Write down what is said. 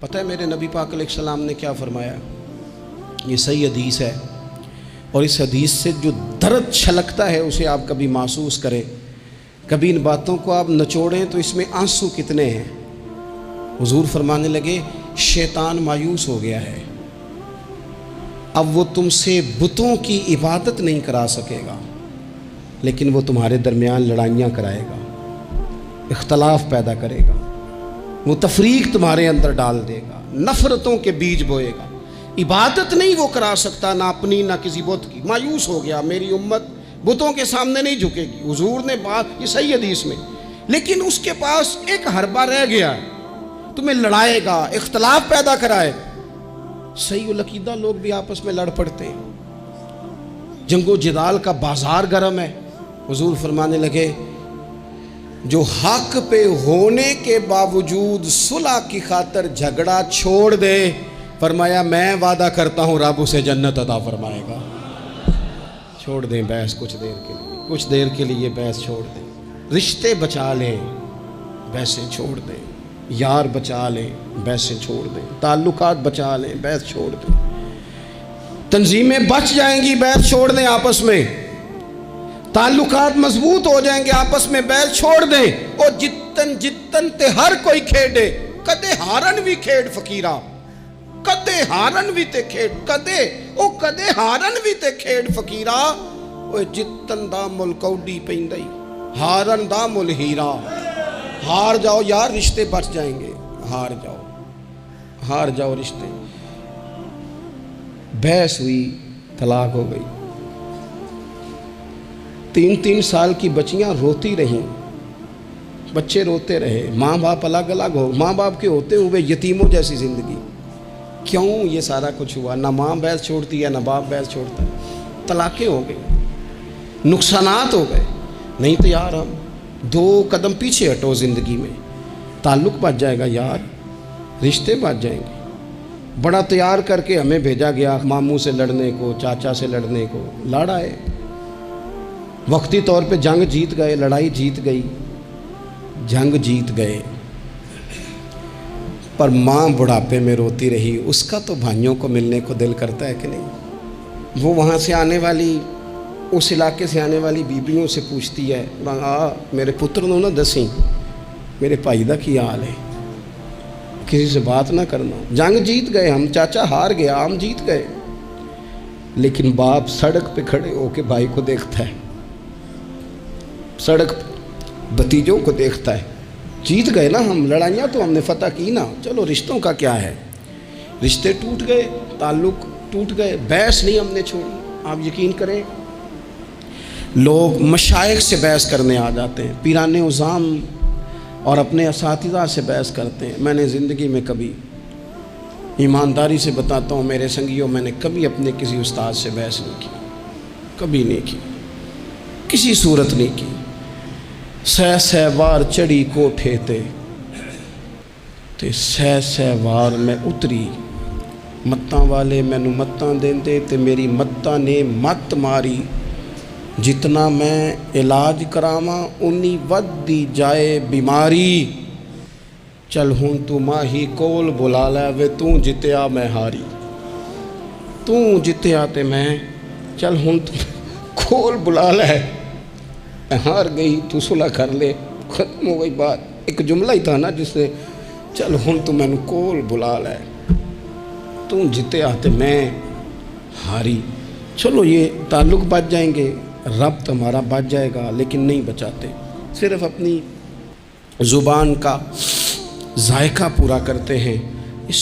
پتہ ہے میرے نبی پاک علیہ السلام نے کیا فرمایا؟ یہ صحیح حدیث ہے، اور اس حدیث سے جو درد چھلکتا ہے اسے آپ کبھی محسوس کریں، کبھی ان باتوں کو آپ نچوڑیں تو اس میں آنسو کتنے ہیں۔ حضور فرمانے لگے شیطان مایوس ہو گیا ہے، اب وہ تم سے بتوں کی عبادت نہیں کرا سکے گا، لیکن وہ تمہارے درمیان لڑائیاں کرائے گا، اختلاف پیدا کرے گا، وہ تفریق تمہارے اندر ڈال دے گا، نفرتوں کے بیج بوئے گا۔ عبادت نہیں وہ کرا سکتا، نہ اپنی نہ کسی بت کی۔ مایوس ہو گیا، میری امت بتوں کے سامنے نہیں جھکے گی۔ حضور نے بات یہ صحیح حدیث میں، لیکن اس کے پاس ایک حربہ رہ گیا ہے، تمہیں لڑائے گا، اختلاف پیدا کرائے گا۔ صحیح العقیدہ لوگ بھی آپس میں لڑ پڑتے ہیں، جنگ و جدال کا بازار گرم ہے۔ حضور فرمانے لگے جو حق پہ ہونے کے باوجود صلح کی خاطر جھگڑا چھوڑ دے، فرمایا میں وعدہ کرتا ہوں رب اسے جنت عطا فرمائے گا۔ چھوڑ دیں بحث کچھ دیر کے لیے بحث چھوڑ دیں، رشتے بچا لیں، بحثیں چھوڑ دیں، یار بچا لیں، بحثیں چھوڑ دیں، تعلقات بچا لیں، بحث چھوڑ دیں، تنظیمیں بچ جائیں گی، بحث چھوڑ دیں، آپس میں تعلقات مضبوط ہو جائیں گے، آپس میں بحث چھوڑ دیں۔ اور جتن تے ہر کوئی کھیڑے، کدے ہارن بھی کھیڑ فقیرہ، کدے ہارن بھی تے کھیڑ، کدے ہارن بھی تے کھیڑ فقیرہ، اوے جتن دا مل کوڈی پیندائی، ہارن دا مل ہیرا۔ ہار جاؤ یار، رشتے بچ جائیں گے، ہار جاؤ رشتے۔ بحث ہوئی، طلاق ہو گئی، 3 سال کی بچیاں روتی رہیں، بچے روتے رہے، ماں باپ الگ الگ ہو، ماں باپ کے ہوتے ہوئے یتیموں جیسی زندگی۔ کیوں یہ سارا کچھ ہوا؟ نہ ماں بحث چھوڑتی ہے، نہ باپ بحث چھوڑتا ہے، طلاقیں ہو گئی، نقصانات ہو گئے۔ نہیں تو یار ہم 2 قدم پیچھے ہٹو زندگی میں، تعلق بچ جائے گا یار، رشتے بچ جائیں گے۔ بڑا تیار کر کے ہمیں بھیجا گیا ماموں سے لڑنے کو، چاچا سے لڑنے کو، لڑ آئے، وقتی طور پہ جنگ جیت گئے، لڑائی جیت گئی، جنگ جیت گئے، پر ماں بڑھاپے میں روتی رہی۔ اس کا تو بھائیوں کو ملنے کو دل کرتا ہے کہ نہیں؟ وہ وہاں سے آنے والی، اس علاقے سے آنے والی بیبیوں سے پوچھتی ہے میرے پتر نو نہ دسیں میرے بھائی دا کی حال ہے، کسی سے بات نہ کرنا۔ جنگ جیت گئے ہم، چاچا ہار گیا، ہم جیت گئے، لیکن باپ سڑک پہ کھڑے ہو کے بھائی کو دیکھتا ہے، سڑک بھتیجوں کو دیکھتا ہے۔ جیت گئے نا ہم، لڑائیاں تو ہم نے فتح کی نا، چلو رشتوں کا کیا ہے۔ رشتے ٹوٹ گئے، تعلق ٹوٹ گئے، بحث نہیں ہم نے چھوڑی۔ آپ یقین کریں لوگ مشائخ سے بحث کرنے آ جاتے ہیں، پیران عظام اور اپنے اساتذہ سے بحث کرتے ہیں۔ میں نے زندگی میں کبھی، ایمانداری سے بتاتا ہوں میرے سنگیوں، میں نے کبھی اپنے کسی استاد سے بحث نہیں کی، کبھی نہیں کی، کسی صورت نہیں کی۔ سہ وار چڑھی کوٹھے تے سہ وار میں اتری، متاں والے مینوں متاں دیندے تے میری متاں نے مت ماری، جتنا میں علاج کراواں اُنی ودی جائے بیماری، چل ہن تو ماہی کول بلا لے وے توں جتیا میں ہاری، توں جتیا تے میں، چل ہن تو کول بلا لے، ہار گئی تو صلح کر لے، ختم ہو گئی بات۔ ایک جملہ ہی تھا نا جس سے چل ہن تو میں کول بلا لے، تو جتے آتے میں ہاری۔ چلو یہ تعلق بچ جائیں گے، ربط ہمارا بچ جائے گا، لیکن نہیں بچاتے، صرف اپنی زبان کا ذائقہ پورا کرتے ہیں۔